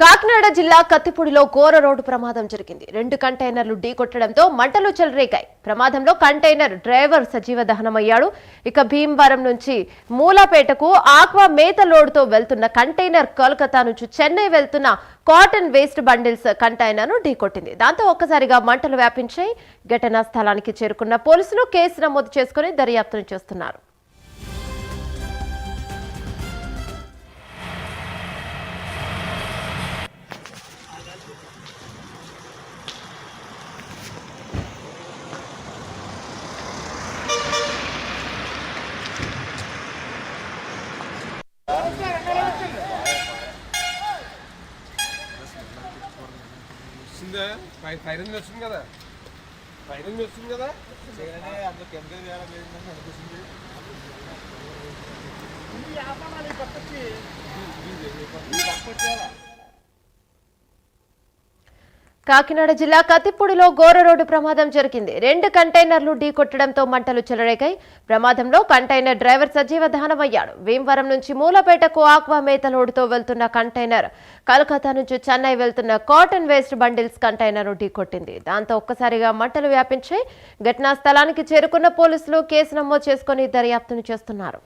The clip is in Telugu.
కాకినాడ జిల్లా కత్తిపూడిలో ఘోర రోడ్డు ప్రమాదం జరిగింది. 2 కంటైనర్లు ఢీకొట్టడంతో మంటలు చెలరేగాయి. ప్రమాదంలో కంటైనర్ డ్రైవర్ సజీవ దహనమయ్యాడు. ఇక భీమవరం నుంచి మూలాపేటకు ఆక్వా మేత లోడుతో వెళ్తున్న కంటైనర్ కోల్కతా నుంచి చెన్నై వెళ్తున్న కాటన్ వేస్ట్ బండిల్స్ కంటైనర్ను ఢీకొట్టింది. దాంతో ఒక్కసారిగా మంటలు వ్యాపించాయి. ఘటనా స్థలానికి చేరుకున్న పోలీసులు కేసు నమోదు చేసుకుని దర్యాప్తును చేస్తున్నారు. ఫైరింగ్ వస్తుంది కదా అందులో కెమికల్ అనిపిస్తుంది. కాకినాడ జిల్లా కత్తిపూడిలో ఘోర రోడ్డు ప్రమాదం జరిగింది. 2 కంటైనర్లు ఢీకొట్టడంతో మంటలు చెలరేగాయి. ప్రమాదంలో కంటైనర్ డ్రైవర్ సజీవ దహనమయ్యాడు. భీమవరం నుంచి మూలపేటకు ఆక్వా మేత లోడుతో వెళ్తున్న కంటైనర్ కలకత్తా నుంచి చెన్నై వెళ్తున్న కాటన్ వేస్ట్ బండిల్స్ కంటైనర్ ఢీకొట్టింది. దాంతో ఒక్కసారిగా మంటలు వ్యాపించాయి. ఘటనా స్థలానికి చేరుకున్న పోలీసులు కేసు నమోదు చేసుకుని దర్యాప్తును చేస్తున్నారు.